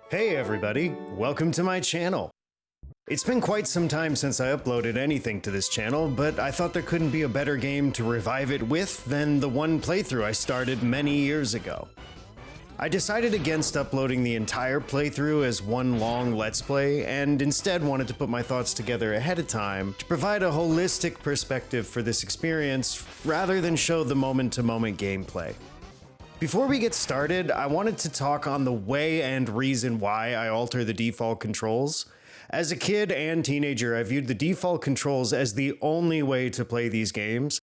Hey everybody, welcome to my channel. It's been quite some time since I uploaded anything to this channel, but I thought there couldn't be a better game to revive it with than the one playthrough I started many years ago. I decided against uploading the entire playthrough as one long Let's Play, and instead wanted to put my thoughts together ahead of time to provide a holistic perspective for this experience, rather than show the moment-to-moment gameplay. Before we get started, I wanted to talk on the way and reason why I alter the default controls. As a kid and teenager, I viewed the default controls as the only way to play these games.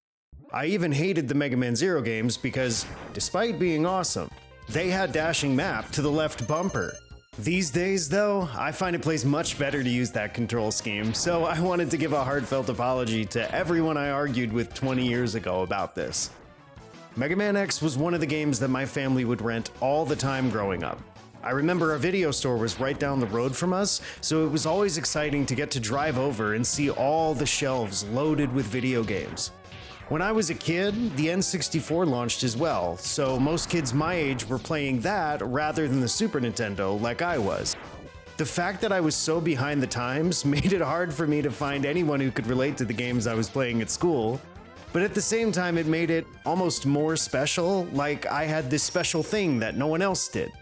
I even hated the Mega Man Zero games because, despite being awesome, they had dashing map to the left bumper. These days, though, I find it plays much better to use that control scheme, so I wanted to give a heartfelt apology to everyone I argued with 20 years ago about this. Mega Man X was one of the games that my family would rent all the time growing up. I remember our video store was right down the road from us, so it was always exciting to get to drive over and see all the shelves loaded with video games. When I was a kid, the N64 launched as well, so most kids my age were playing that rather than the Super Nintendo like I was. The fact that I was so behind the times made it hard for me to find anyone who could relate to the games I was playing at school. But at the same time, it made it almost more special, like I had this special thing that no one else did.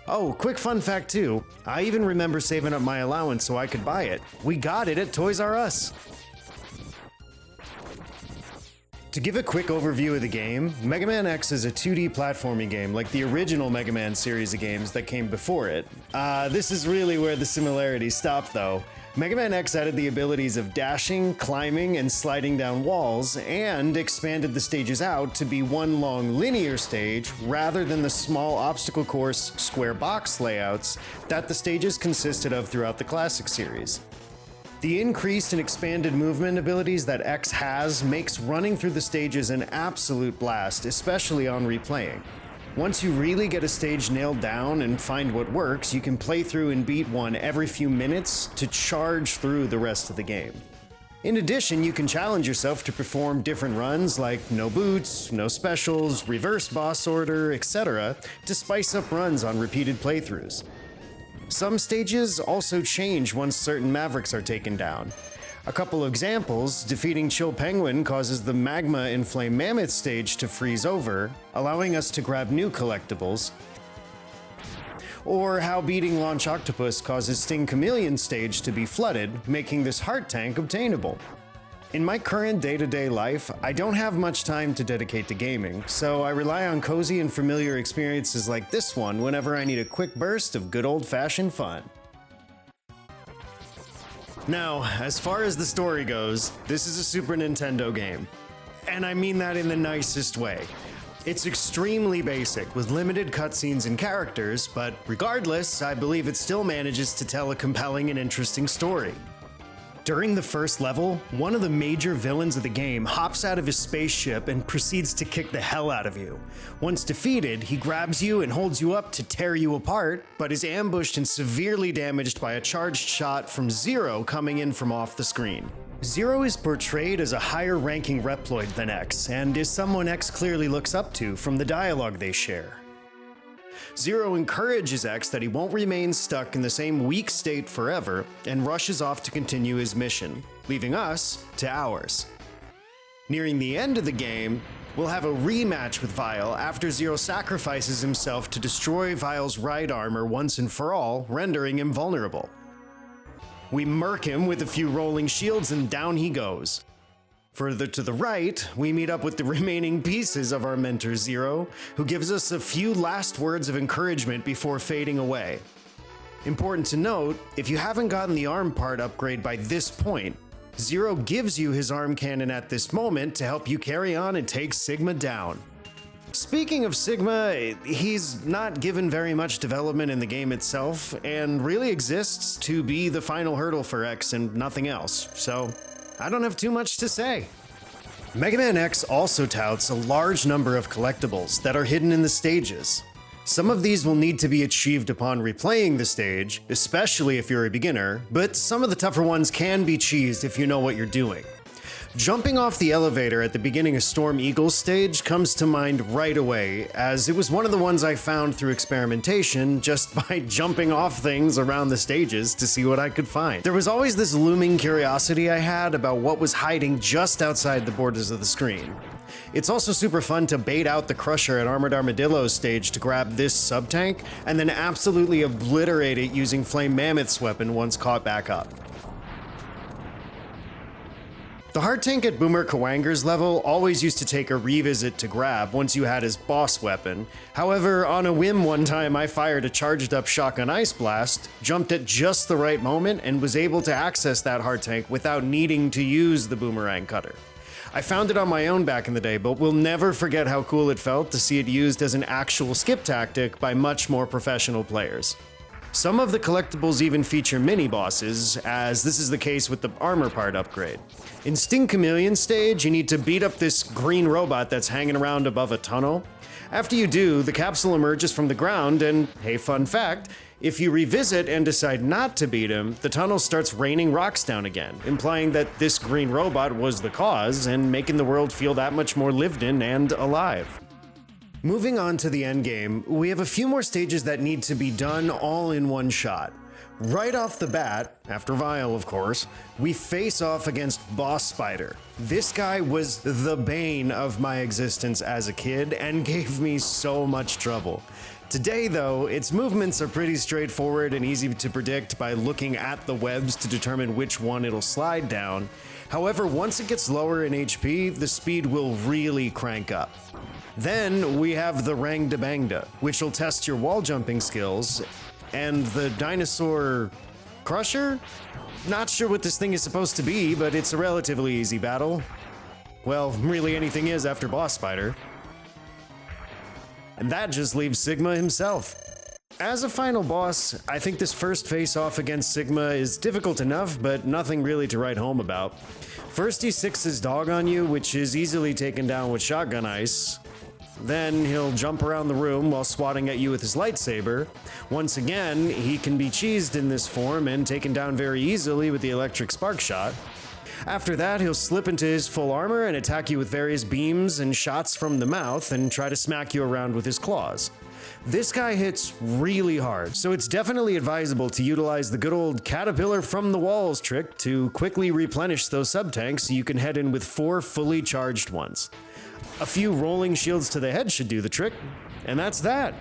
Oh, quick fun fact too, I even remember saving up my allowance so I could buy it. We got it at Toys R Us. To give a quick overview of the game, Mega Man X is a 2D platforming game like the original Mega Man series of games that came before it. This is really where the similarities stop though. Mega Man X added the abilities of dashing, climbing, and sliding down walls, and expanded the stages out to be one long linear stage rather than the small obstacle course, square box layouts that the stages consisted of throughout the classic series. The increased and expanded movement abilities that X has makes running through the stages an absolute blast, especially on replaying. Once you really get a stage nailed down and find what works, you can play through and beat one every few minutes to charge through the rest of the game. In addition, you can challenge yourself to perform different runs like no boots, no specials, reverse boss order, etc. to spice up runs on repeated playthroughs. Some stages also change once certain Mavericks are taken down. A couple of examples: defeating Chill Penguin causes the Magma and Flame Mammoth stage to freeze over, allowing us to grab new collectibles, or how beating Launch Octopus causes Sting Chameleon stage to be flooded, making this heart tank obtainable. In my current day-to-day life, I don't have much time to dedicate to gaming, so I rely on cozy and familiar experiences like this one whenever I need a quick burst of good old-fashioned fun. Now, as far as the story goes, this is a Super Nintendo game. And I mean that in the nicest way. It's extremely basic, with limited cutscenes and characters, but regardless, I believe it still manages to tell a compelling and interesting story. During the first level, one of the major villains of the game hops out of his spaceship and proceeds to kick the hell out of you. Once defeated, he grabs you and holds you up to tear you apart, but is ambushed and severely damaged by a charged shot from Zero coming in from off the screen. Zero is portrayed as a higher-ranking Reploid than X, and is someone X clearly looks up to from the dialogue they share. Zero encourages X that he won't remain stuck in the same weak state forever, and rushes off to continue his mission, leaving us to ours. Nearing the end of the game, we'll have a rematch with Vile after Zero sacrifices himself to destroy Vile's right armor once and for all, rendering him vulnerable. We murk him with a few rolling shields and down he goes. Further to the right, we meet up with the remaining pieces of our mentor Zero, who gives us a few last words of encouragement before fading away. Important to note, if you haven't gotten the arm part upgrade by this point, Zero gives you his arm cannon at this moment to help you carry on and take Sigma down. Speaking of Sigma, he's not given very much development in the game itself, and really exists to be the final hurdle for X and nothing else, so I don't have too much to say. Mega Man X also touts a large number of collectibles that are hidden in the stages. Some of these will need to be achieved upon replaying the stage, especially if you're a beginner, but some of the tougher ones can be cheesed if you know what you're doing. Jumping off the elevator at the beginning of Storm Eagle's stage comes to mind right away, as it was one of the ones I found through experimentation just by jumping off things around the stages to see what I could find. There was always this looming curiosity I had about what was hiding just outside the borders of the screen. It's also super fun to bait out the Crusher at Armored Armadillo's stage to grab this sub-tank, and then absolutely obliterate it using Flame Mammoth's weapon once caught back up. The hard tank at Boomer Kawanger's level always used to take a revisit to grab once you had his boss weapon. However, on a whim one time I fired a charged up shotgun ice blast, jumped at just the right moment, and was able to access that hard tank without needing to use the boomerang cutter. I found it on my own back in the day, but will never forget how cool it felt to see it used as an actual skip tactic by much more professional players. Some of the collectibles even feature mini-bosses, as this is the case with the armor part upgrade. In Sting Chameleon's stage, you need to beat up this green robot that's hanging around above a tunnel. After you do, the capsule emerges from the ground, and hey, fun fact, if you revisit and decide not to beat him, the tunnel starts raining rocks down again, implying that this green robot was the cause and making the world feel that much more lived in and alive. Moving on to the endgame, we have a few more stages that need to be done all in one shot. Right off the bat, after Vile of course, we face off against Boss Spider. This guy was the bane of my existence as a kid and gave me so much trouble. Today though, its movements are pretty straightforward and easy to predict by looking at the webs to determine which one it'll slide down. However, once it gets lower in HP, the speed will really crank up. Then we have the Rangda Bangda, which will test your wall jumping skills, and the Dinosaur Crusher? Not sure what this thing is supposed to be, but it's a relatively easy battle. Well, really anything is after Boss Spider. And that just leaves Sigma himself. As a final boss, I think this first face-off against Sigma is difficult enough, but nothing really to write home about. First he sicks his dog on you, which is easily taken down with shotgun ice. Then he'll jump around the room while swatting at you with his lightsaber. Once again, he can be cheesed in this form and taken down very easily with the electric spark shot. After that, he'll slip into his full armor and attack you with various beams and shots from the mouth and try to smack you around with his claws. This guy hits really hard, so it's definitely advisable to utilize the good old caterpillar from the walls trick to quickly replenish those sub-tanks so you can head in with 4 fully charged ones. A few rolling shields to the head should do the trick, and that's that.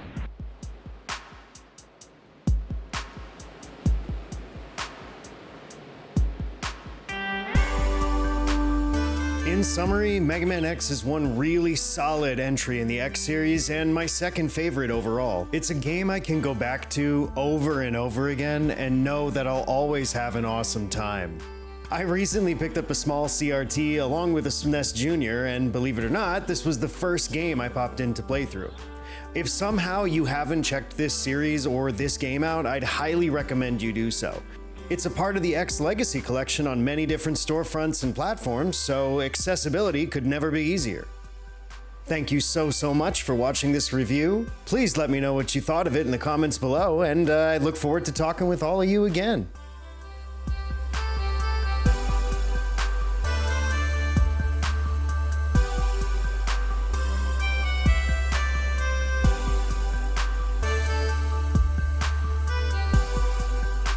In summary, Mega Man X is one really solid entry in the X series and my second favorite overall. It's a game I can go back to over and over again and know that I'll always have an awesome time. I recently picked up a small CRT along with a SNES Junior, and believe it or not, this was the first game I popped in to play through. If somehow you haven't checked this series or this game out, I'd highly recommend you do so. It's a part of the X Legacy collection on many different storefronts and platforms, so accessibility could never be easier. Thank you so much for watching this review. Please let me know what you thought of it in the comments below, and I look forward to talking with all of you again.